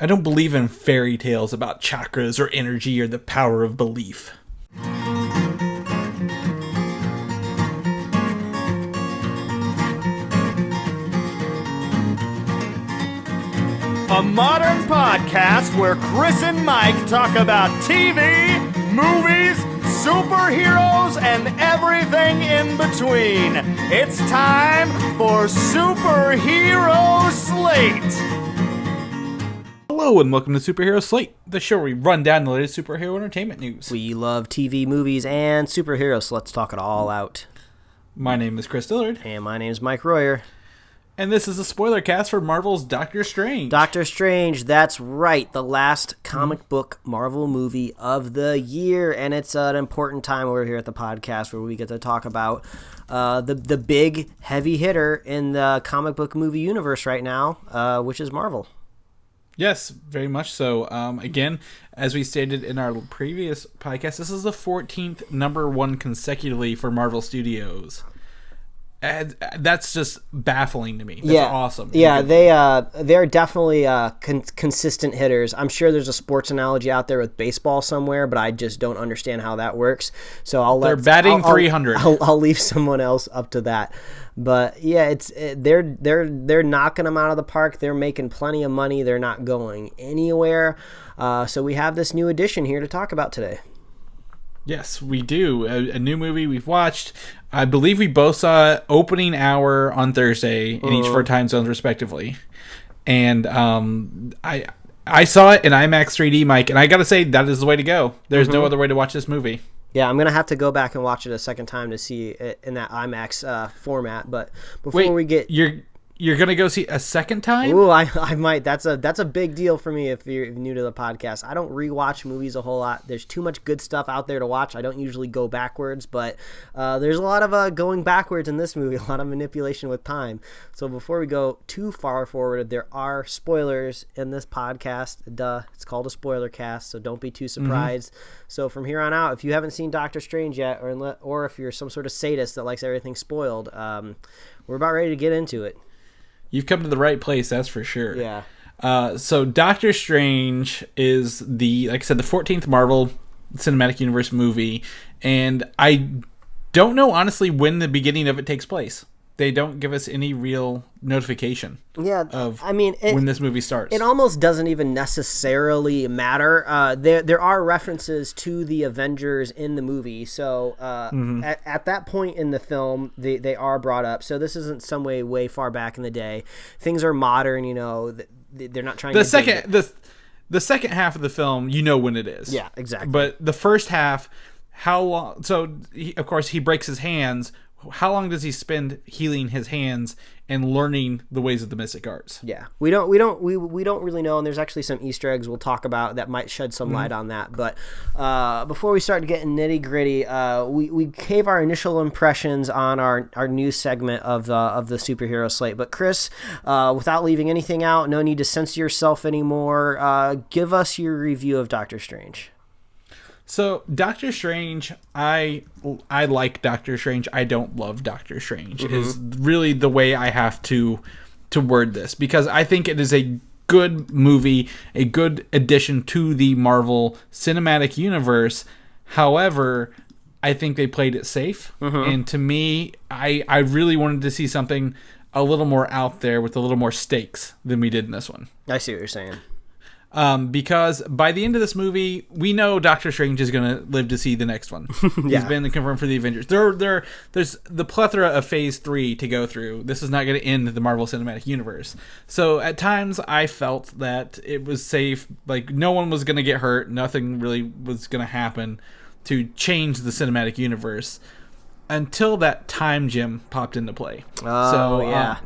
I don't believe in fairy tales about chakras or energy or the power of belief. A modern podcast where Chris and Mike talk about TV, movies, superheroes, and everything in between. It's time for Superhero Slate. Hello and welcome to Superhero Slate, the show where we run down the latest superhero entertainment news. We love TV, movies, and superheroes, so let's talk it all out. My name is Chris Dillard. And my name is Mike Royer. And this is a spoiler cast for Marvel's Doctor Strange. Doctor Strange, that's right, the last comic book Marvel movie of the year, and it's an important time over here at the podcast where we get to talk about the big heavy hitter in the comic book movie universe right now, which is Marvel. Yes, very much so. Again, as we stated in our previous podcast, this is the 14th #1 consecutively for Marvel Studios. And that's just baffling to me. That's awesome. Yeah, they're definitely consistent hitters. I'm sure there's a sports analogy out there with baseball somewhere, but I just don't understand how that works. So they're batting 300. I'll leave someone else up to that. But yeah, they're knocking them out of the park. They're making plenty of money. They're not going anywhere. So we have this new edition here to talk about today. Yes, we do. A new movie we've watched. I believe we both saw opening hour on Thursday in each of our time zones, respectively. And I saw it in IMAX 3D, Mike, and I got to say, that is the way to go. There's no other way to watch this movie. Yeah, I'm going to have to go back and watch it a second time to see it in that IMAX format. But before we get... You're going to go see a second time? Ooh, I might. That's a big deal for me if you're new to the podcast. I don't rewatch movies a whole lot. There's too much good stuff out there to watch. I don't usually go backwards, but there's a lot of going backwards in this movie, a lot of manipulation with time. So before we go too far forward, there are spoilers in this podcast. Duh, it's called a spoiler cast, so don't be too surprised. So from here on out, if you haven't seen Doctor Strange yet, or if you're some sort of sadist that likes everything spoiled, we're about ready to get into it. You've come to the right place, that's for sure. Yeah. So Doctor Strange is like I said, the 14th Marvel Cinematic Universe movie, and I don't know honestly when the beginning of it takes place. They don't give us any real notification of when this movie starts. It almost doesn't even necessarily matter. There are references to the Avengers in the movie. So at that point in the film, they are brought up. So this isn't some way far back in the day. Things are modern, they're not trying to... The second half of the film, you know when it is. Yeah, exactly. But the first half, how long... So, of course, he breaks his hands. How long does he spend healing his hands and learning the ways of the mystic arts? Yeah, we don't really know, and there's actually some Easter eggs we'll talk about that might shed some light on that. But before we start getting nitty gritty, we gave our initial impressions on our new segment of the Superhero Slate. But Chris, without leaving anything out, no need to censor yourself anymore. Give us your review of Doctor Strange. So, Doctor Strange, I like Doctor Strange. I don't love Doctor Strange, is really the way I have to word this. Because I think it is a good movie, a good addition to the Marvel Cinematic Universe. However, I think they played it safe. And to me, I really wanted to see something a little more out there with a little more stakes than we did in this one. I see what you're saying. Because by the end of this movie, we know Doctor Strange is going to live to see the next one. Yeah. He's been confirmed for the Avengers. There's the plethora of Phase 3 to go through. This is not going to end the Marvel Cinematic Universe. So at times, I felt that it was safe. Like, no one was going to get hurt. Nothing really was going to happen to change the Cinematic Universe until that time gem popped into play. Yeah.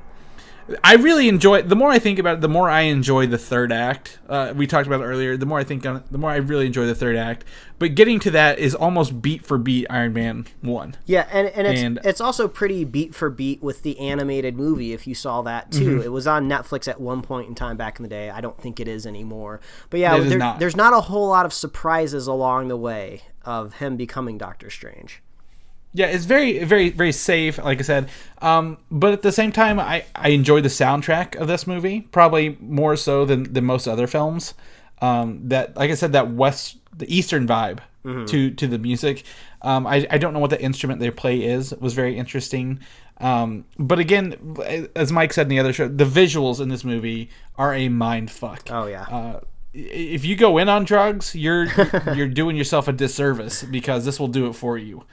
I really enjoy it. The more I think about it, the more I enjoy the third act. We talked about it earlier. The more I think on it, the more I really enjoy the third act. But getting to that is almost beat for beat Iron Man 1. Yeah, and it's also pretty beat for beat with the animated movie, if you saw that too. It was on Netflix at one point in time back in the day. I don't think it is anymore. But yeah, there's not a whole lot of surprises along the way of him becoming Doctor Strange. Yeah, it's very, very, very safe, like I said. But at the same time, I enjoy the soundtrack of this movie, probably more so than most other films. That, like I said, the Eastern vibe to the music. I don't know what the instrument they play is. It was very interesting. But again, as Mike said in the other show, the visuals in this movie are a mind fuck. Oh yeah. If you go in on drugs, you're doing yourself a disservice, because this will do it for you.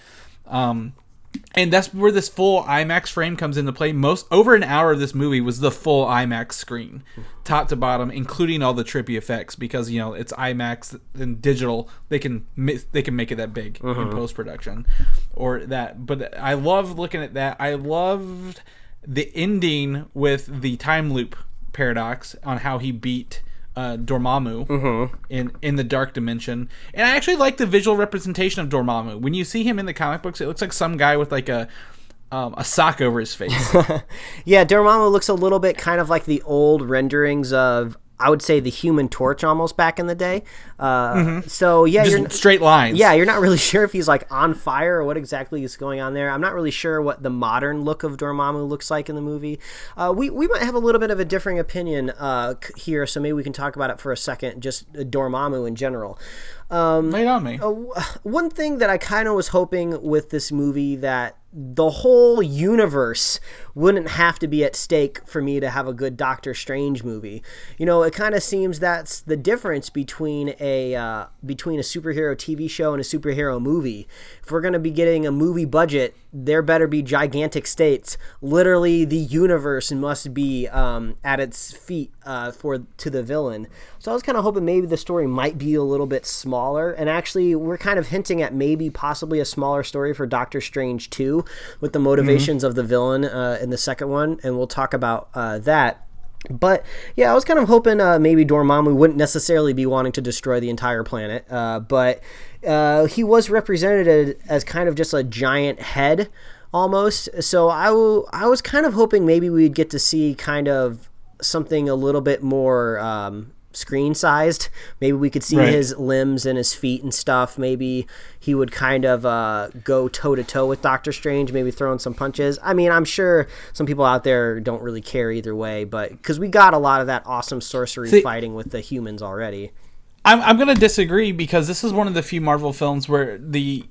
And that's where this full IMAX frame comes into play. Over an hour of this movie was the full IMAX screen, top to bottom, including all the trippy effects, because it's IMAX and digital. They can make it that big in post production, or that. But I love looking at that. I loved the ending with the time loop paradox on how he beat Dormammu in the dark dimension. And I actually like the visual representation of Dormammu. When you see him in the comic books, it looks like some guy with like a sock over his face. Yeah, Dormammu looks a little bit kind of like the old renderings of, I would say, the Human Torch almost back in the day. So yeah, just straight lines. Yeah, you're not really sure if he's like on fire or what exactly is going on there. I'm not really sure what the modern look of Dormammu looks like in the movie. We might have a little bit of a differing opinion here, so maybe we can talk about it for a second. Just Dormammu in general. Lay it on me. One thing that I kind of was hoping with this movie, that the whole universe wouldn't have to be at stake for me to have a good Doctor Strange movie. It kind of seems that's the difference between a superhero TV show and a superhero movie. If we're going to be getting a movie budget, there better be gigantic stakes. Literally, the universe must be at its feet to the villain. So I was kind of hoping maybe the story might be a little bit smaller. And actually, we're kind of hinting at maybe possibly a smaller story for Doctor Strange 2 with the motivations of the villain in the second one. And we'll talk about that. But yeah, I was kind of hoping maybe Dormammu wouldn't necessarily be wanting to destroy the entire planet. But he was represented as kind of just a giant head almost. So I was kind of hoping maybe we'd get to see kind of something a little bit more screen sized. Maybe we could see his limbs and his feet and stuff. Maybe he would kind of go toe to toe with Doctor Strange, maybe throwing some punches. I mean, I'm sure some people out there don't really care either way, but because we got a lot of that awesome sorcery fighting with the humans already. I'm going to disagree, because this is one of the few Marvel films where the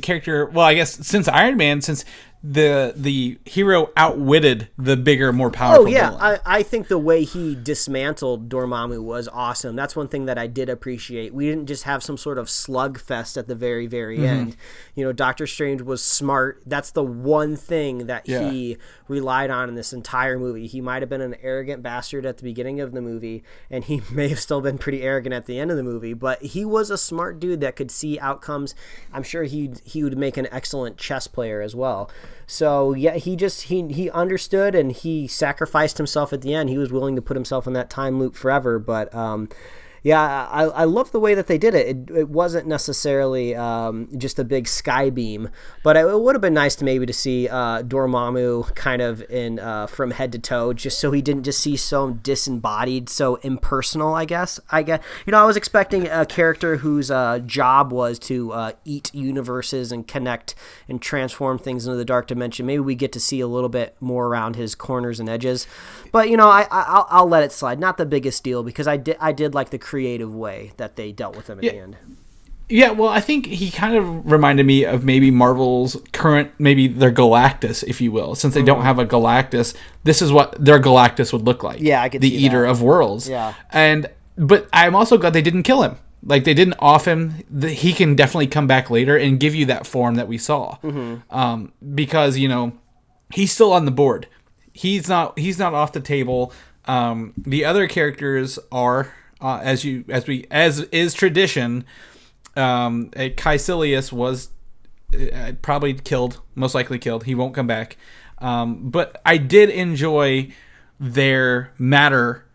character, well, I guess since Iron Man, since the hero outwitted the bigger, more powerful villain. I think the way he dismantled Dormammu was awesome. That's one thing that I did appreciate. We didn't just have some sort of slugfest at the very, very end. Doctor Strange was smart. That's the one thing that he relied on in this entire movie. He might have been an arrogant bastard at the beginning of the movie, and he may have still been pretty arrogant at the end of the movie, but he was a smart dude that could see outcomes. I'm sure he would make an excellent chess player as well. So yeah, he understood, and he sacrificed himself at the end. He was willing to put himself in that time loop forever. But yeah, I love the way that they did it. It wasn't necessarily just a big sky beam, but it would have been nice to maybe to see Dormammu kind of in from head to toe, just so he didn't just see so disembodied, so impersonal. I guess I was expecting a character whose job was to eat universes and connect and transform things into the dark dimension. Maybe we get to see a little bit more around his corners and edges, but I'll let it slide. Not the biggest deal, because I did like the creative way that they dealt with him at the end. Yeah, well, I think he kind of reminded me of maybe Marvel's current, maybe their Galactus, if you will. Since they don't have a Galactus, this is what their Galactus would look like. Yeah, I could see the Eater of Worlds. Yeah. But I'm also glad they didn't kill him. Like, they didn't off him. He can definitely come back later and give you that form that we saw. Because, he's still on the board. He's not off the table. The other characters are... as is tradition, Caecilius was probably killed, most likely killed. He won't come back. But I did enjoy their matter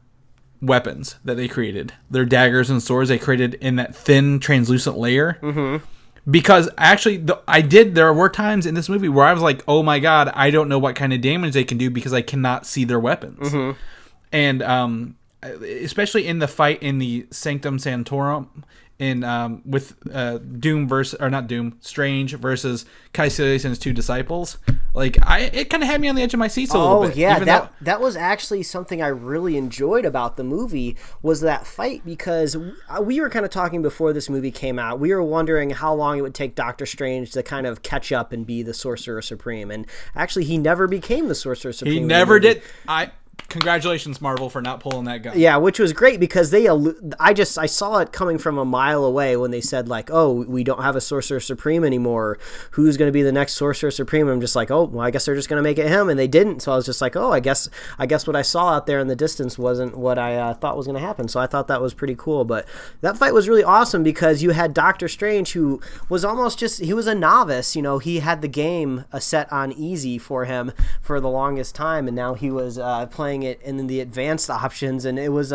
weapons that they created. Their daggers and swords they created in that thin, translucent layer. Because actually, there were times in this movie where I was like, oh my god, I don't know what kind of damage they can do because I cannot see their weapons. And especially in the fight in the Sanctum Sanctorum in with Strange versus Caecilius and his two disciples. Like it kind of had me on the edge of my seats a little bit. Yeah, that was actually something I really enjoyed about the movie, was that fight, because we were kind of talking before this movie came out. We were wondering how long it would take Doctor Strange to kind of catch up and be the Sorcerer Supreme, and actually he never became the Sorcerer Supreme. He never did. Congratulations, Marvel, for not pulling that gun. Yeah, which was great, because I saw it coming from a mile away when they said, like, oh, we don't have a Sorcerer Supreme anymore. Who's going to be the next Sorcerer Supreme? And I'm just like, oh, well, I guess they're just going to make it him. And they didn't. So I was just like, oh, I guess what I saw out there in the distance wasn't what I thought was going to happen. So I thought that was pretty cool. But that fight was really awesome, because you had Doctor Strange, who was he was a novice. You know, he had the game set on easy for him for the longest time. And now he was playing it in the advanced options, and it was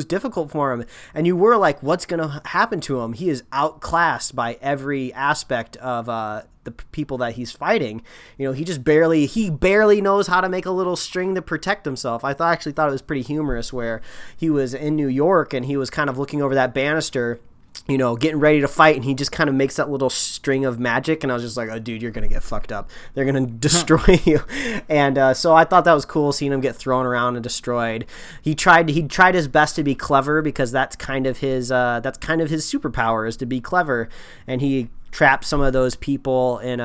difficult for him, and you were like, what's gonna happen to him? He is outclassed by every aspect of the people that he's fighting. You know, he barely knows how to make a little string to protect himself. I actually thought it was pretty humorous, where he was in New York and he was kind of looking over that banister, you know, getting ready to fight, and he just kind of makes that little string of magic, and I was just like, oh, dude, you're going to get fucked up. They're going to destroy you. And so I thought that was cool, seeing him get thrown around and destroyed. He tried his best to be clever, because that's kind of his superpower, is to be clever, and he trapped some of those people in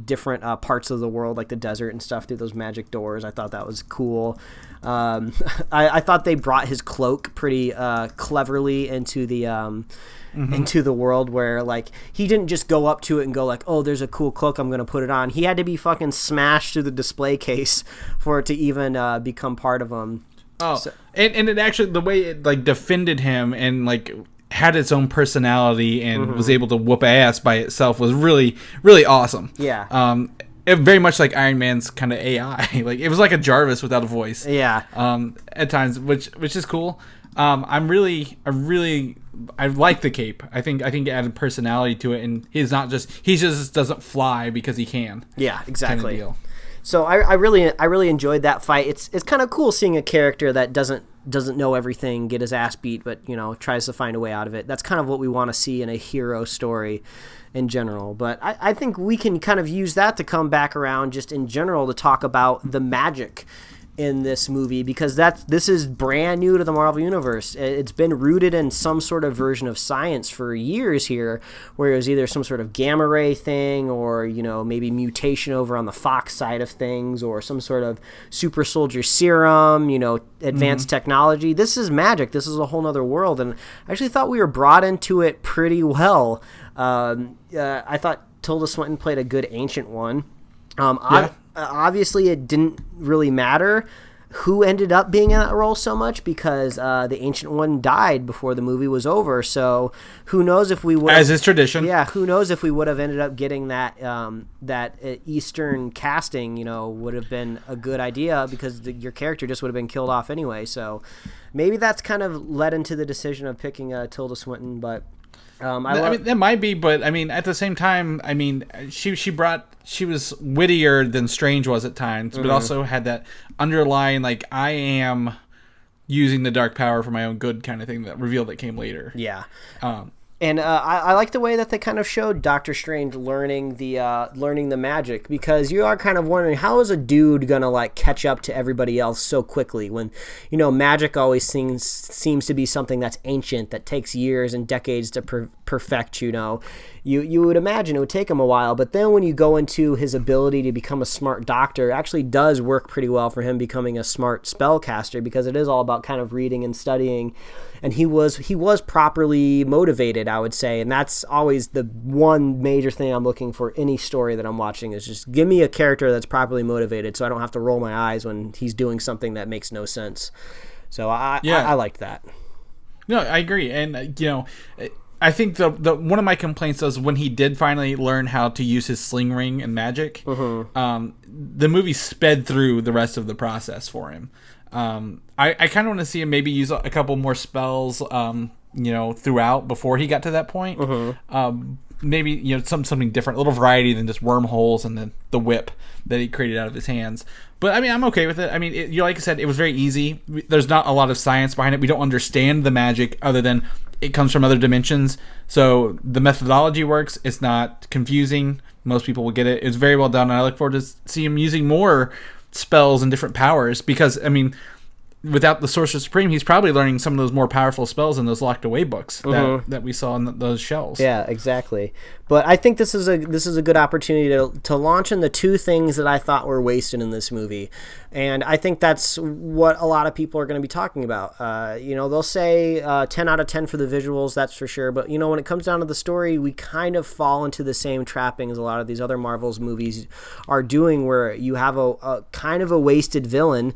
different parts of the world, like the desert and stuff, through those magic doors. I thought that was cool. I thought they brought his cloak pretty cleverly into the world, where, like, he didn't just go up to it and go like, oh, there's a cool cloak, I'm gonna put it on. He had to be fucking smashed through the display case for it to even become part of him. Oh, so, and it actually, the way it like defended him and like had its own personality and was able to whoop ass by itself was really, really awesome. Yeah. It very much like Iron Man's kind of AI. Like, it was like a Jarvis without a voice. Yeah. At times, which is cool. I like the cape. I think it added personality to it, and he just doesn't fly because he can. Yeah, exactly. Kind of deal. So I really enjoyed that fight. It's kind of cool seeing a character that doesn't know everything get his ass beat, but, you know, tries to find a way out of it. That's kind of what we want to see in a hero story in general. But I think we can kind of use that to come back around just in general to talk about the magic in this movie, because this is brand new to the Marvel Universe. It's been rooted in some sort of version of science for years here, where it was either some sort of gamma ray thing, or, you know, maybe mutation over on the Fox side of things, or some sort of super soldier serum, you know, advanced technology. This is magic. This is a whole nother world, and I actually thought we were brought into it pretty well. I thought Tilda Swinton played a good Ancient One. Obviously, it didn't really matter who ended up being in that role so much, because the Ancient One died before the movie was over. So who knows if we would, as is tradition. Yeah, who knows if we would have ended up getting that Eastern casting, you know, would have been a good idea, because your character just would have been killed off anyway. So maybe that's kind of led into the decision of picking Tilda Swinton, but. I mean, that might be, but I mean, at the same time, I mean, she was wittier than Strange was at times, but also had that underlying, like, I am using the dark power for my own good kind of thing, that reveal that came later. Yeah. And I like the way that they kind of showed Doctor Strange learning the magic, because you are kind of wondering, how is a dude gonna like catch up to everybody else so quickly, when, you know, magic always seems to be something that's ancient, that takes years and decades to perfect. You know, you would imagine it would take him a while, but then when you go into his ability to become a smart doctor, it actually does work pretty well for him becoming a smart spellcaster, because it is all about kind of reading and studying, and he was properly motivated, I would say, and that's always the one major thing I'm looking for any story that I'm watching, is just give me a character that's properly motivated, so I don't have to roll my eyes when he's doing something that makes no sense. So I liked that. No, I agree, and you know, I think the one of my complaints was when he did finally learn how to use his sling ring and magic. The movie sped through the rest of the process for him. I kind of want to see him maybe use a couple more spells, you know, throughout before he got to that point. maybe, you know, something different, a little variety than just wormholes and then the whip that he created out of his hands. But I mean, I'm okay with it. I mean, you know, like I said, it was very easy. There's not a lot of science behind it. We don't understand the magic other than it comes from other dimensions. So the methodology works. It's not confusing. Most people will get it. It's very well done. And I look forward to see him using more spells and different powers because, I mean, without the Sorcerer Supreme, he's probably learning some of those more powerful spells in those locked away books that we saw in those shelves. Yeah, exactly. But I think this is a good opportunity to launch in the two things that I thought were wasted in this movie, and I think that's what a lot of people are going to be talking about. You know, they'll say 10 out of 10 for the visuals, that's for sure. But you know, when it comes down to the story, we kind of fall into the same trapping as a lot of these other Marvel's movies are doing, where you have a kind of a wasted villain.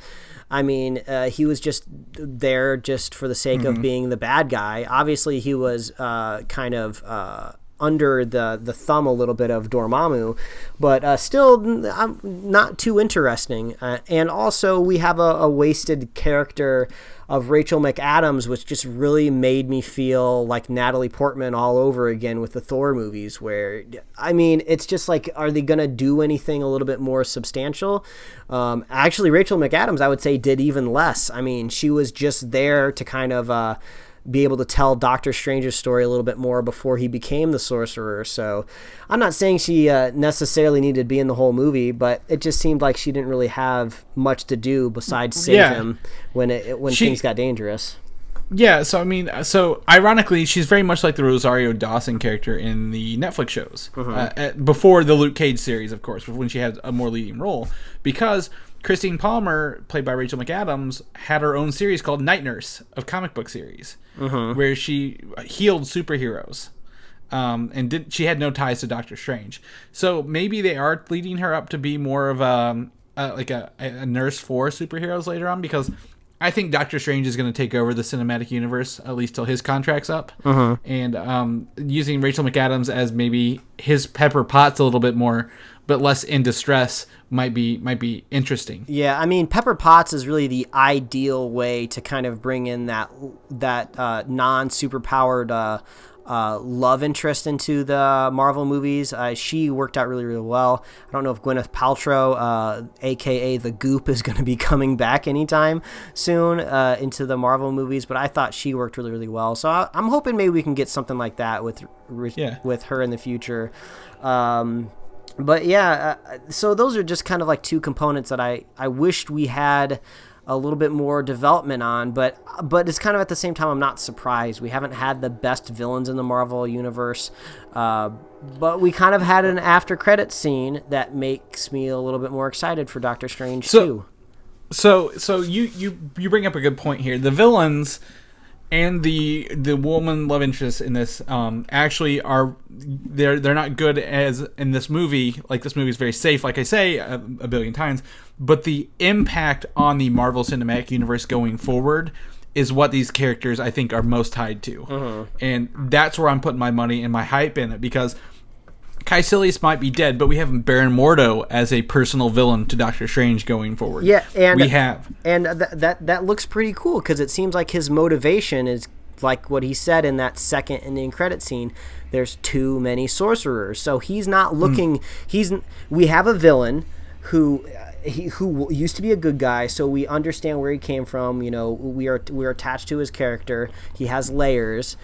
I mean, he was just there just for the sake of being the bad guy. Obviously, he was kind of under the thumb a little bit of Dormammu, but still not too interesting. And also, we have a wasted character of Rachel McAdams, which just really made me feel like Natalie Portman all over again with the Thor movies, where, I mean, it's just like, are they going to do anything a little bit more substantial? Actually, Rachel McAdams, I would say, did even less. I mean, she was just there to kind of be able to tell Doctor Strange's story a little bit more before he became the Sorcerer. So I'm not saying she necessarily needed to be in the whole movie, but it just seemed like she didn't really have much to do besides save him when things got dangerous. Yeah, so I mean, so ironically, she's very much like the Rosario Dawson character in the Netflix shows. Before the Luke Cage series, of course, when she had a more leading role. Because Christine Palmer, played by Rachel McAdams, had her own series called Night Nurse, a comic book series, where she healed superheroes. And she had no ties to Doctor Strange. So maybe they are leading her up to be more of a nurse for superheroes later on, because I think Doctor Strange is going to take over the cinematic universe, at least till his contract's up. And using Rachel McAdams as maybe his Pepper Potts a little bit more, but less in distress, might be interesting. Yeah, I mean, Pepper Potts is really the ideal way to kind of bring in that non-superpowered love interest into the Marvel movies. She worked out really, really well. I don't know if Gwyneth Paltrow, aka the Goop, is going to be coming back anytime soon into the Marvel movies, but I thought she worked really, really well. So I'm hoping maybe we can get something like that with her in the future. But yeah, so those are just kind of like two components that I wished we had a little bit more development on, but it's kind of at the same time I'm not surprised. We haven't had the best villains in the Marvel universe, but we kind of had an after credits scene that makes me a little bit more excited for Doctor Strange too. So you bring up a good point here. The villains and the woman love interest in this actually are they're not good as in this movie. Like, this movie is very safe, like I say a billion times, but the impact on the Marvel Cinematic Universe going forward is what these characters I think are most tied to. And that's where I'm putting my money and my hype in it, because Caecilius might be dead, but we have Baron Mordo as a personal villain to Doctor Strange going forward. Yeah, and that looks pretty cool, because it seems like his motivation is like what he said in that second ending credit scene. There's too many sorcerers, so he's not looking. We have a villain who used to be a good guy, so we understand where he came from. You know, we're attached to his character. He has layers.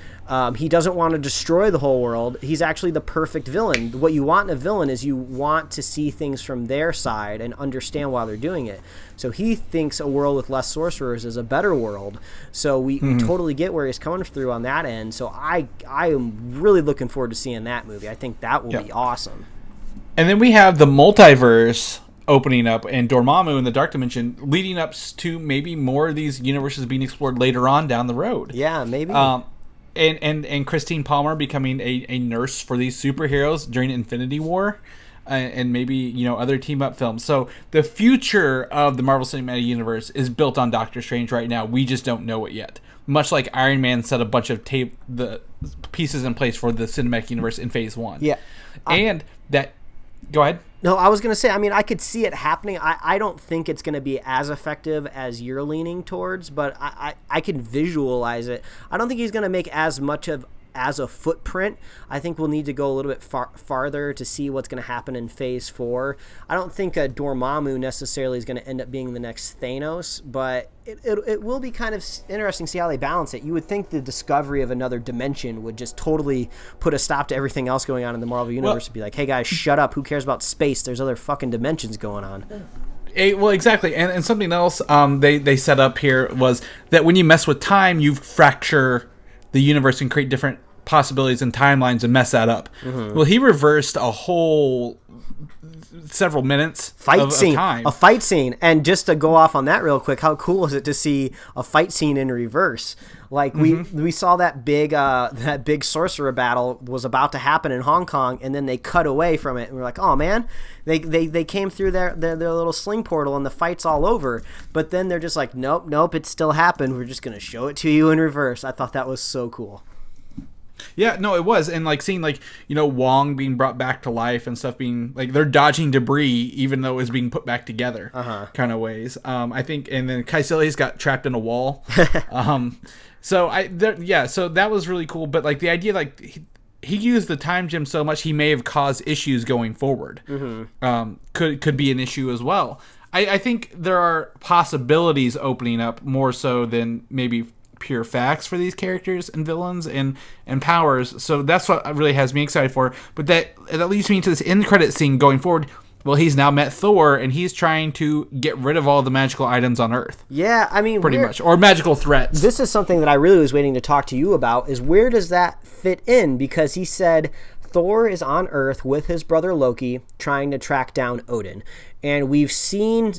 He doesn't want to destroy the whole world. He's actually the perfect villain. What you want in a villain is you want to see things from their side and understand why they're doing it. So he thinks a world with less sorcerers is a better world. So we totally get where he's coming through on that end. So I am really looking forward to seeing that movie. I think that will be awesome. And then we have the multiverse opening up, and Dormammu in the Dark Dimension, leading up to maybe more of these universes being explored later on down the road. Yeah, maybe. And Christine Palmer becoming a nurse for these superheroes during Infinity War, and maybe other team up films. So the future of the Marvel Cinematic Universe is built on Doctor Strange right now. We just don't know it yet. Much like Iron Man set a bunch of the pieces in place for the Cinematic Universe in Phase 1. Yeah, Go ahead. No, I was going to say, I mean, I could see it happening. I don't think it's going to be as effective as you're leaning towards, but I can visualize it. I don't think he's going to make as much of as a footprint. I think we'll need to go a little bit farther to see what's going to happen in Phase 4. I don't think Dormammu necessarily is going to end up being the next Thanos, but it will be kind of interesting to see how they balance it. You would think the discovery of another dimension would just totally put a stop to everything else going on in the Marvel Universe and be like, hey guys, shut up. Who cares about space? There's other fucking dimensions going on. Well, exactly. And something else they set up here was that when you mess with time, you fracture the universe and create different possibilities and timelines and mess that up. Mm-hmm. Well, he reversed a whole several minutes of time. A fight scene. And just to go off on that real quick, how cool is it to see a fight scene in reverse? Like we saw that big sorcerer battle was about to happen in Hong Kong, and then they cut away from it, and we're like, oh man, they came through their little sling portal and the fight's all over. But then they're just like, nope, it still happened. We're just gonna show it to you in reverse. I thought that was so cool. Yeah, no, it was. And like seeing Wong being brought back to life and stuff being like they're dodging debris even though it was being put back together kind of ways. I think, and then Kaecilius got trapped in a wall. So that was really cool. But like the idea, like he used the time gem so much, he may have caused issues going forward. Mm-hmm. Could be an issue as well. I think there are possibilities opening up more so than maybe pure facts for these characters and villains and powers. So that's what really has me excited for. But that leads me to this end credit scene going forward. Well, he's now met Thor, and he's trying to get rid of all the magical items on Earth. Yeah, I mean, pretty much, or magical threats. This is something that I really was waiting to talk to you about. Is where does that fit in? Because he said Thor is on Earth with his brother Loki, trying to track down Odin. And we've seen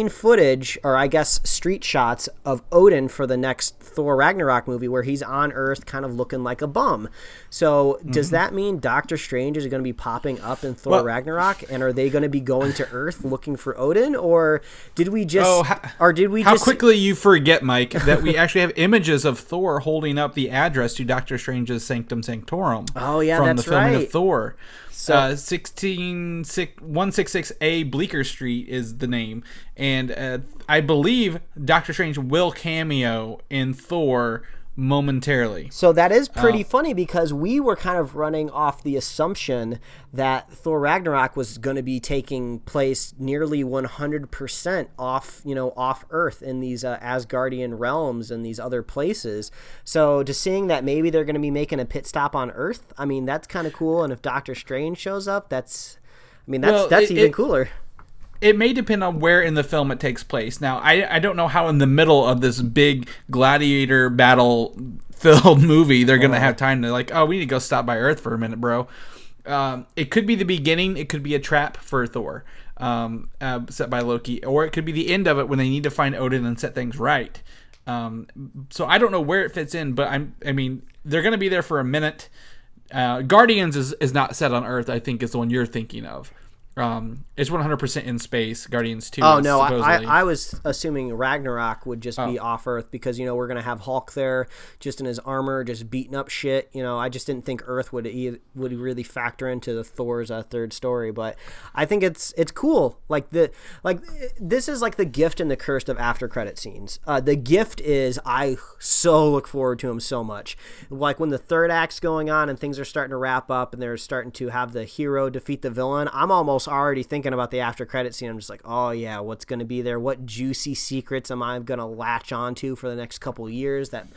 footage, or I guess street shots of Odin for the next Thor Ragnarok movie where he's on Earth kind of looking like a bum. So does that mean Doctor Strange is going to be popping up in Thor Ragnarok? And are they going to be going to Earth looking for Odin? Or did we just... How quickly you forget, Mike, that we actually have images of Thor holding up the address to Doctor Strange's Sanctum Sanctorum. Oh, yeah, from that's the filming right. of Thor. 166A Bleecker Street is the name, and I believe Doctor Strange will cameo in Thor momentarily. So that is pretty funny because we were kind of running off the assumption that Thor Ragnarok was going to be taking place nearly 100% off Earth in these Asgardian realms and these other places. So to seeing that maybe they're going to be making a pit stop on Earth, I mean, that's kind of cool. And if Doctor Strange shows up, that's even cooler. It may depend on where in the film it takes place. Now, I don't know how in the middle of this big gladiator battle-filled movie they're going to have time to we need to go stop by Earth for a minute, bro. It could be the beginning. It could be a trap for Thor set by Loki. Or it could be the end of it when they need to find Odin and set things right. So I don't know where it fits in, but I mean, they're going to be there for a minute. Guardians is not set on Earth, I think, is the one you're thinking of. It's 100% in space. Guardians 2. Oh no, I was assuming Ragnarok would just be off Earth because we're gonna have Hulk there, just in his armor, just beating up shit. I just didn't think Earth would really factor into the Thor's third story. But I think it's cool. This is like the gift and the curse of after credit scenes. The gift is I so look forward to him so much. Like when the third act's going on and things are starting to wrap up and they're starting to have the hero defeat the villain. I'm almost already thinking about the after credit scene. I'm just like, oh yeah, what's going to be there? What juicy secrets am I going to latch onto for the next couple years that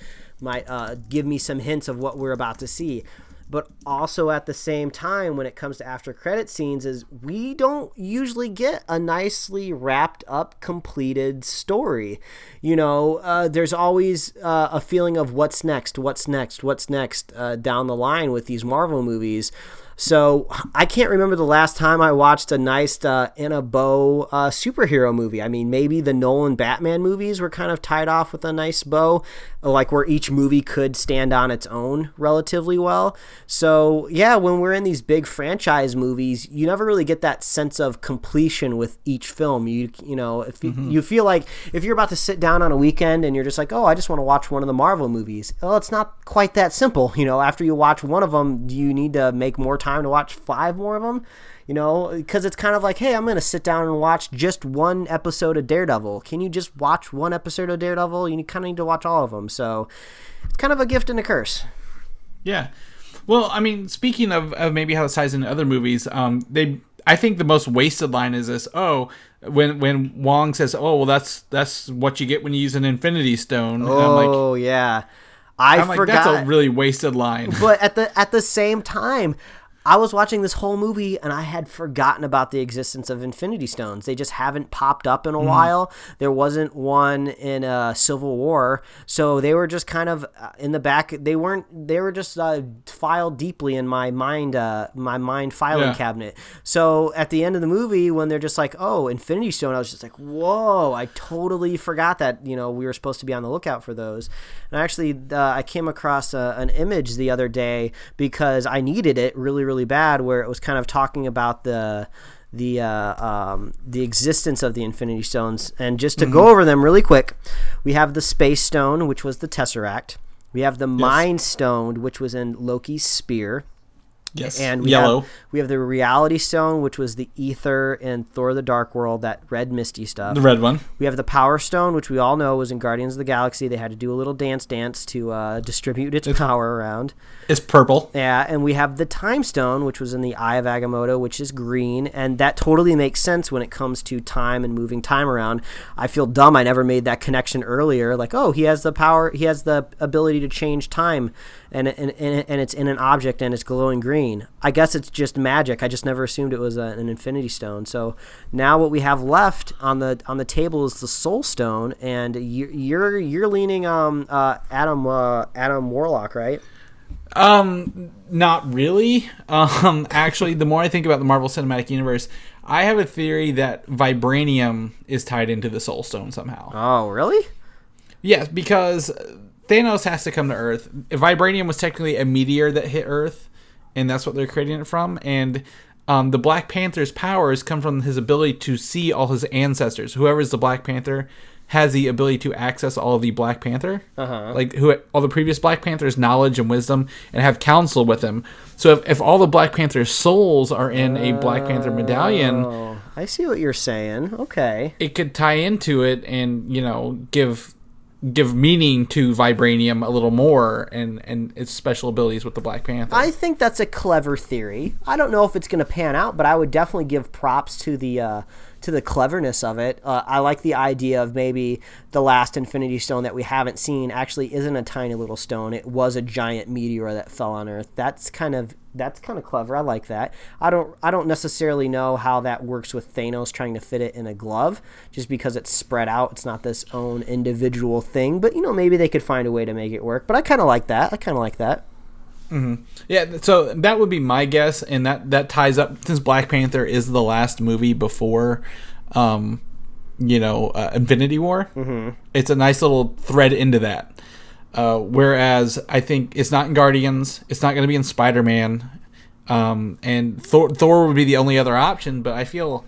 might give me some hints of what we're about to see? But also at the same time, when it comes to after credit scenes, is we don't usually get a nicely wrapped up, completed story. There's always a feeling of what's next down the line with these Marvel movies. So I can't remember the last time I watched a nice in a bow superhero movie. I mean, maybe the Nolan Batman movies were kind of tied off with a nice bow, like where each movie could stand on its own relatively well. So yeah, when we're in these big franchise movies, you never really get that sense of completion with each film. You feel like if you're about to sit down on a weekend and you're just like, oh, I just want to watch one of the Marvel movies. Well, it's not quite that simple. After you watch one of them, do you need to make more time to watch 5 more of them? Because it's kind of like, hey, I'm going to sit down and watch just one episode of Daredevil. Can you just watch one episode of Daredevil? You kind of need to watch all of them. So it's kind of a gift and a curse. Yeah. Well, I mean, speaking of maybe how this ties into other movies, I think the most wasted line is this. Oh, when Wong says, "Oh, well, that's what you get when you use an Infinity Stone." And Oh, yeah. I forgot. That's a really wasted line. But at the same time, I was watching this whole movie and I had forgotten about the existence of Infinity Stones. They just haven't popped up in a while. There wasn't one in Civil War, so they were just kind of in the back. They were just filed deeply in my mind filing cabinet. So at the end of the movie, when they're just like, "Oh, Infinity Stone," I was just like, "Whoa!" I totally forgot that we were supposed to be on the lookout for those. And actually, I came across an image the other day because I needed it really bad, where it was kind of talking about the existence of the Infinity Stones. And just to go over them really quick, we have the Space Stone, which was the Tesseract. We have the Mind Stone, which was in Loki's spear. Yes, and we have the Reality Stone, which was the ether in Thor: The Dark World, that red misty stuff. The red one. We have the Power Stone, which we all know was in Guardians of the Galaxy. They had to do a little dance to distribute its power around. It's purple. Yeah, and we have the Time Stone, which was in the Eye of Agamotto, which is green, and that totally makes sense when it comes to time and moving time around. I feel dumb I never made that connection earlier. Like, oh, he has the power, he has the ability to change time, and it's in an object and it's glowing green. I guess it's just magic. I just never assumed it was an Infinity Stone. So now what we have left on the table is the Soul Stone, and you're leaning Adam Warlock, right? Not really. Actually, the more I think about the Marvel Cinematic Universe, I have a theory that vibranium is tied into the Soul Stone somehow. Oh, really? Yes, because Thanos has to come to Earth. If vibranium was technically a meteor that hit Earth, and that's what they're creating it from, and the Black Panther's powers come from his ability to see all his ancestors. Whoever's the Black Panther has the ability to access all of the Black Panther, like all the previous Black Panther's knowledge and wisdom, and have counsel with him. So if all the Black Panther's souls are in a Black Panther medallion, I see what you're saying. Okay, it could tie into it and give meaning to vibranium a little more and its special abilities with the Black Panther. I think that's a clever theory. I don't know if it's going to pan out, but I would definitely give props to the cleverness of it. I like the idea of maybe the last Infinity Stone that we haven't seen actually isn't a tiny little stone. It was a giant meteor that fell on Earth. That's kind of clever. I like that. I don't necessarily know how that works with Thanos trying to fit it in a glove, just because it's spread out. It's not this own individual thing, but maybe they could find a way to make it work. But I kind of like that. Mm-hmm. Yeah, so that would be my guess, and that ties up, since Black Panther is the last movie before Infinity War. Mm-hmm. It's a nice little thread into that. Whereas I think it's not in Guardians, it's not going to be in Spider-Man, and Thor would be the only other option, but I feel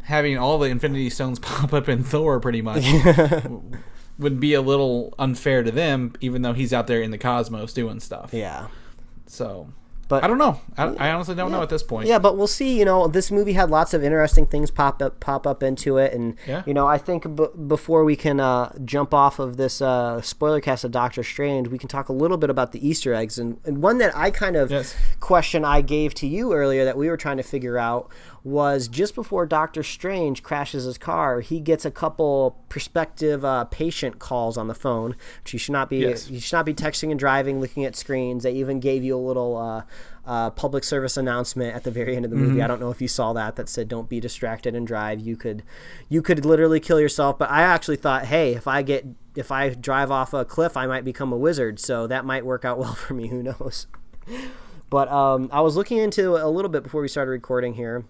having all the Infinity Stones pop up in Thor pretty much would be a little unfair to them, even though he's out there in the cosmos doing stuff. Yeah. So, but I don't know. I honestly don't know at this point. Yeah, but we'll see. This movie had lots of interesting things pop up into it, and I think before we can jump off of this spoiler cast of Doctor Strange, we can talk a little bit about the Easter eggs, and one that I kind of question I gave to you earlier that we were trying to figure out was just before Doctor Strange crashes his car, he gets a couple prospective patient calls on the phone. Which you should not be texting and driving, looking at screens. They even gave you a little public service announcement at the very end of the movie. Mm-hmm. I don't know if you saw that said, "Don't be distracted and drive. You could literally kill yourself." But I actually thought, hey, if I drive off a cliff, I might become a wizard. So that might work out well for me. Who knows? But I was looking into a little bit before we started recording here.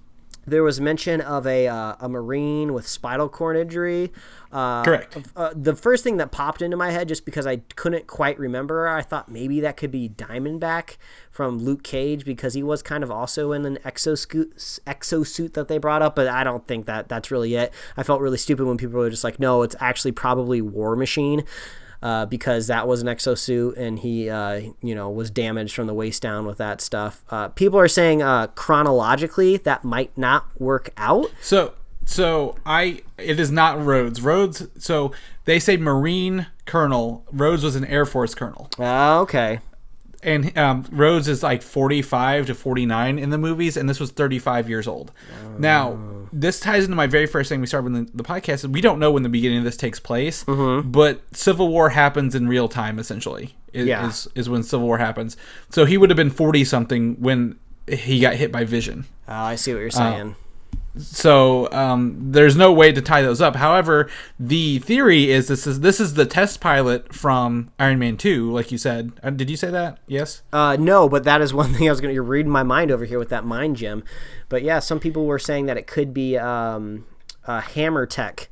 There was mention of a Marine with spinal cord injury. Correct. The first thing that popped into my head, just because I couldn't quite remember, I thought maybe that could be Diamondback from Luke Cage, because he was kind of also in an exosuit that they brought up, but I don't think that's really it. I felt really stupid when people were just like, no, it's actually probably War Machine. Because that was an exosuit, and he, was damaged from the waist down with that stuff. People are saying chronologically that might not work out. So it is not Rhodes. Rhodes. So they say Marine Colonel. Rhodes was an Air Force Colonel. Okay. Rose is like 45 to 49 in the movies, and this was 35 years old. Now, this ties into my very first thing we started with the podcast. We don't know when the beginning of this takes place, but Civil War happens in real time, essentially, is when Civil War happens. So he would have been 40-something when he got hit by Vision. Oh, I see what you're saying. So there's no way to tie those up. However, the theory is this is the test pilot from Iron Man 2, like you said. Did you say that? Yes? No, but that is one thing I was going to... You're reading my mind over here with that mind gem. But yeah, some people were saying that it could be Hammer Tech,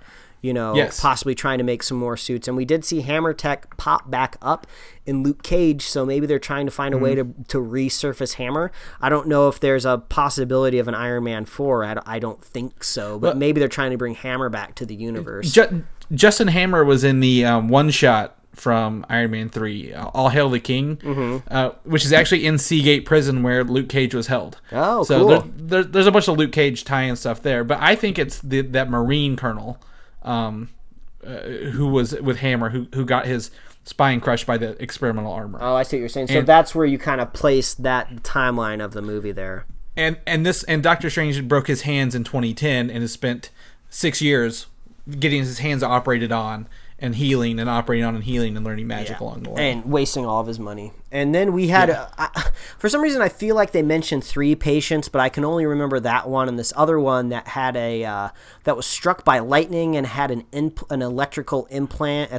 possibly trying to make some more suits. And we did see Hammer Tech pop back up in Luke Cage, so maybe they're trying to find a way to resurface Hammer. I don't know if there's a possibility of an Iron Man 4. I don't think so, but maybe they're trying to bring Hammer back to the universe. Justin Hammer was in the one-shot from Iron Man 3, All Hail the King, which is actually in Seagate Prison where Luke Cage was held. Oh, so cool. There's a bunch of Luke Cage tie-in stuff there, but I think it's that Marine colonel who was with Hammer, who got his spine crushed by the experimental armor. Oh, I see what you're saying. So that's where you kind of place that timeline of the movie there. And Doctor Strange broke his hands in 2010 and has spent 6 years getting his hands operated on and healing and operating on and healing and learning magic along the way. And wasting all of his money. And then we had, for some reason, I feel like they mentioned 3 patients, but I can only remember that one and this other one that had that was struck by lightning and had an electrical implant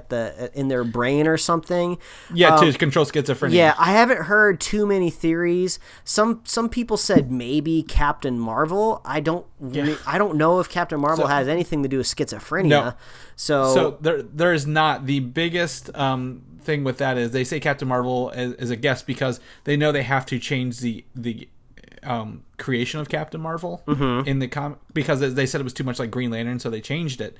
in their brain or something. Yeah, to control schizophrenia. Yeah, I haven't heard too many theories. Some people said maybe Captain Marvel. I don't know if Captain Marvel has anything to do with schizophrenia. No. So there is not. The biggest thing with that is they say Captain Marvel is a guest because they know they have to change the creation of Captain Marvel in the comic because they said it was too much like Green Lantern, so they changed it.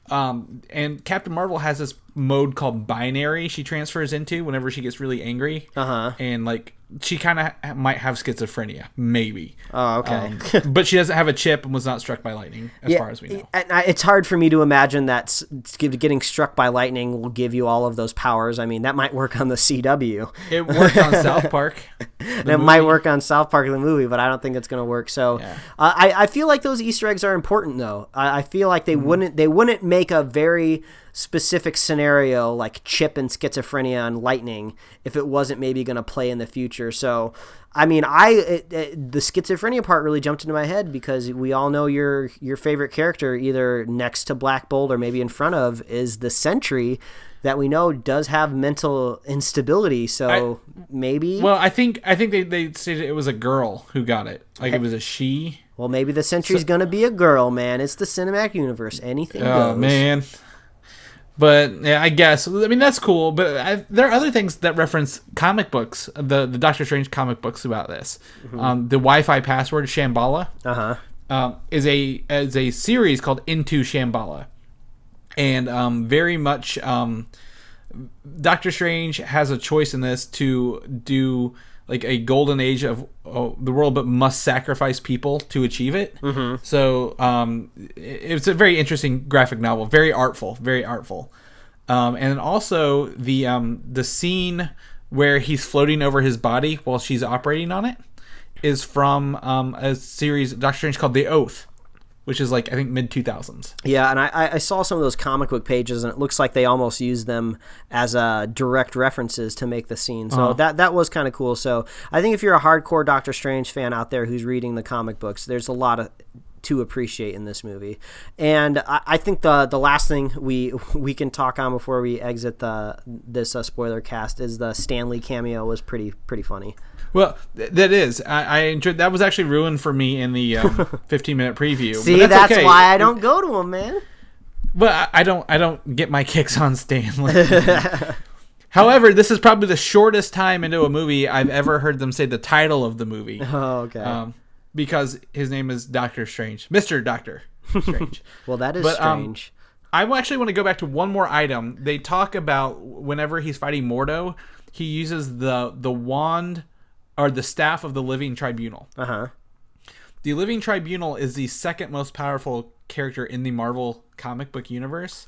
And Captain Marvel has this mode called binary she transfers into whenever she gets really angry. And like she kind of might have schizophrenia, maybe. Oh, okay. But she doesn't have a chip and was not struck by lightning, as far as we know. It's hard for me to imagine that getting struck by lightning will give you all of those powers. I mean, that might work on the CW. It worked on South Park. It might work on South Park, the movie, but I don't think it's going to work. So I feel like those Easter eggs are important, though. I feel like they wouldn't make a very specific scenario like chip and schizophrenia and lightning if it wasn't maybe going to play in the future. So I mean, the schizophrenia part really jumped into my head because we all know your favorite character either next to Black Bolt or maybe in front of is the Sentry that we know does have mental instability. So maybe. Well, I think they stated it was a girl who got it. Like it was a she. Well, maybe the Sentry's going to be a girl, man. It's the cinematic universe. Anything goes. Oh, man. But yeah, I guess. I mean, that's cool. But there are other things that reference comic books, the Doctor Strange comic books about this. The Wi-Fi password Shambhala is a series called Into Shambhala, and very much Doctor Strange has a choice in this to do like a golden age of the world, but must sacrifice people to achieve it. So it's a very interesting graphic novel, very artful. And also the scene where he's floating over his body while she's operating on it is from a series Doctor Strange called The Oath, which is like I think mid-2000s. Yeah, and I saw some of those comic book pages, and it looks like they almost used them as direct references to make the scene. So that was kind of cool. So I think if you're a hardcore Doctor Strange fan out there who's reading the comic books, there's a lot to appreciate in this movie. And I think the last thing we can talk on before we exit this spoiler cast is the Stan Lee cameo was pretty funny. Well, that is. I enjoyed. That was actually ruined for me in the 15-minute preview. See, that's okay. Why I don't go to them, man. But I don't get my kicks on Stan Lee. However, this is probably the shortest time into a movie I've ever heard them say the title of the movie. Oh, okay. Because his name is Doctor Strange, Mr. Doctor Strange. Well, that is strange. I actually want to go back to one more item. They talk about whenever he's fighting Mordo, he uses the wand. Or the staff of the Living Tribunal. The Living Tribunal is the second most powerful character in the Marvel comic book universe.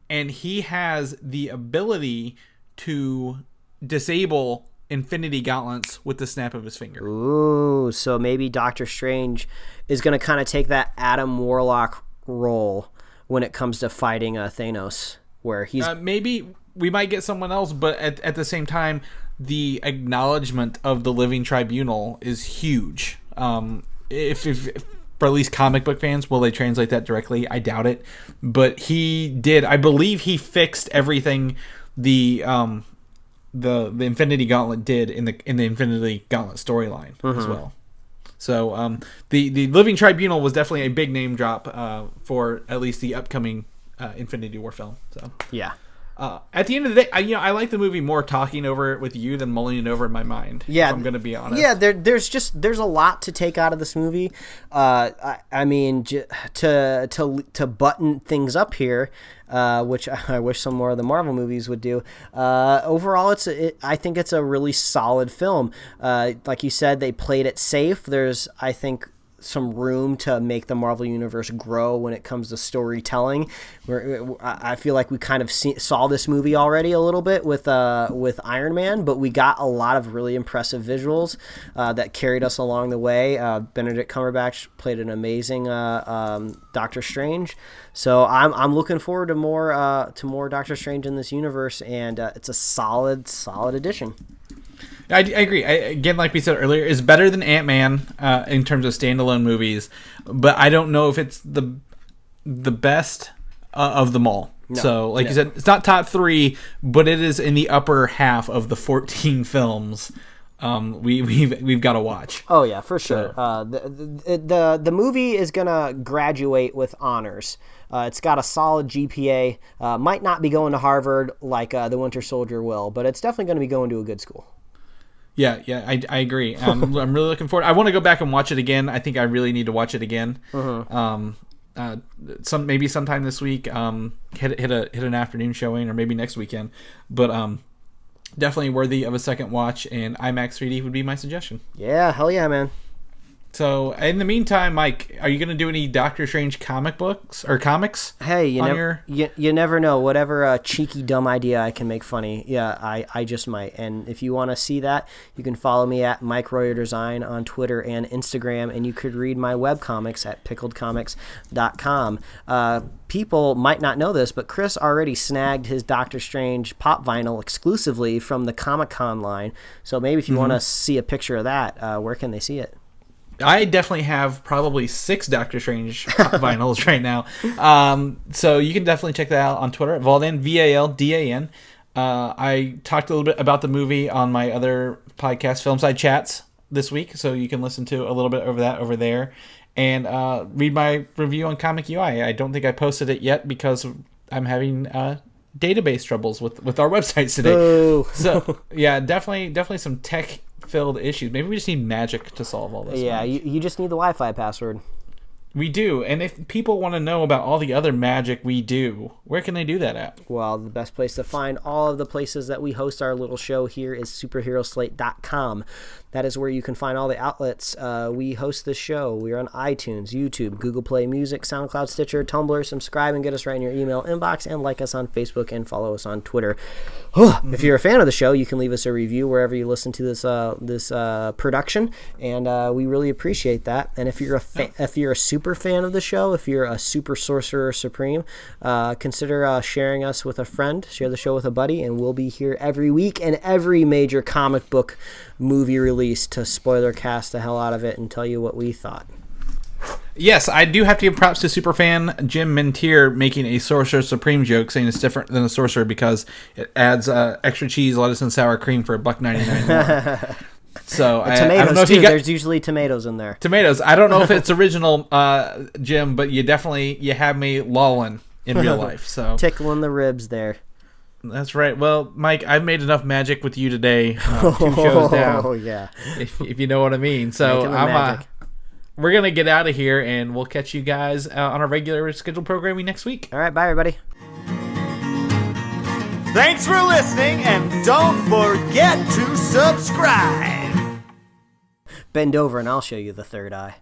And he has the ability to disable Infinity Gauntlets with the snap of his finger. Ooh, so maybe Doctor Strange is going to kind of take that Adam Warlock role when it comes to fighting Thanos, where he's... maybe we might get someone else, but at the same time, the acknowledgement of the Living Tribunal is huge. If for at least comic book fans, will they translate that directly? I doubt it. But he did. I believe he fixed everything the Infinity Gauntlet did in the Infinity Gauntlet storyline as well. So the Living Tribunal was definitely a big name drop for at least the upcoming Infinity War film. So yeah. At the end of the day, I like the movie more talking over it with you than mulling it over in my mind. Yeah, if I'm going to be honest. Yeah, there's a lot to take out of this movie. I mean, to button things up here, which I wish some more of the Marvel movies would do. Overall, I think it's a really solid film. Like you said, they played it safe. There's, I think, some room to make the Marvel Universe grow when it comes to storytelling. I feel like we kind of saw this movie already a little bit with Iron Man, but we got a lot of really impressive visuals that carried us along the way. Benedict Cumberbatch played an amazing Doctor Strange, so I'm looking forward to more Doctor Strange in this universe, and it's a solid addition. I agree. Again, like we said earlier, it's better than Ant-Man in terms of standalone movies, but I don't know if it's the best of them all. No, so, like you said, it's not top 3, but it is in the upper half of the 14 films we've got to watch. Oh yeah, for sure. So. The movie is gonna graduate with honors. It's got a solid GPA. Might not be going to Harvard like the Winter Soldier will, but it's definitely going to be going to a good school. Yeah, I agree. I'm really looking forward. I want to go back and watch it again. I think I really need to watch it again. Maybe sometime this week. Hit an afternoon showing, or maybe next weekend. But definitely worthy of a second watch, and IMAX 3D would be my suggestion. Yeah, hell yeah, man. So, in the meantime, Mike, are you going to do any Doctor Strange comic books or comics? Hey, you never know. Whatever cheeky, dumb idea I can make funny, yeah, I just might. And if you want to see that, you can follow me at Mike Royer Design on Twitter and Instagram, and you could read my webcomics at pickledcomics.com. People might not know this, but Chris already snagged his Doctor Strange pop vinyl exclusively from the Comic-Con line. So maybe if you want to see a picture of that, where can they see it? I definitely have probably 6 Doctor Strange vinyls right now. So you can definitely check that out on Twitter at Valdan, VALDAN. I talked a little bit about the movie on my other podcast, Filmside Chats, this week, so you can listen to a little bit over there. And read my review on Comic UI. I don't think I posted it yet because I'm having database troubles with our websites today. Oh. So, yeah, definitely some tech-filled issues. Maybe we just need magic to solve all this. Yeah, you just need the Wi-Fi password. We do. And if people want to know about all the other magic we do, where can they do that at? Well, the best place to find all of the places that we host our little show here is superheroslate.com. That is where you can find all the outlets. We host this show. We're on iTunes, YouTube, Google Play Music, SoundCloud, Stitcher, Tumblr. Subscribe and get us right in your email inbox, and like us on Facebook and follow us on Twitter. If you're a fan of the show, you can leave us a review wherever you listen to this production, and we really appreciate that. And if you're a super fan of the show, if you're a super sorcerer supreme, consider sharing us with a friend. Share the show with a buddy, and we'll be here every week and every major comic book movie release to spoilercast the hell out of it and tell you what we thought. Yes, I do have to give props to superfan Jim Mintier making a Sorcerer Supreme joke, saying it's different than a sorcerer because it adds extra cheese, lettuce, and sour cream for $1.99 more. So I don't know if too. There's usually tomatoes in there. Tomatoes. I don't know if it's original, Jim, but you have me lolling in real life. So tickling the ribs there. That's right. Well, Mike, I've made enough magic with you today. 2 shows down. Oh yeah. If you know what I mean. So we're gonna get out of here, and we'll catch you guys on our regular scheduled programming next week. All right. Bye, everybody. Thanks for listening, and don't forget to subscribe. Bend over, and I'll show you the third eye.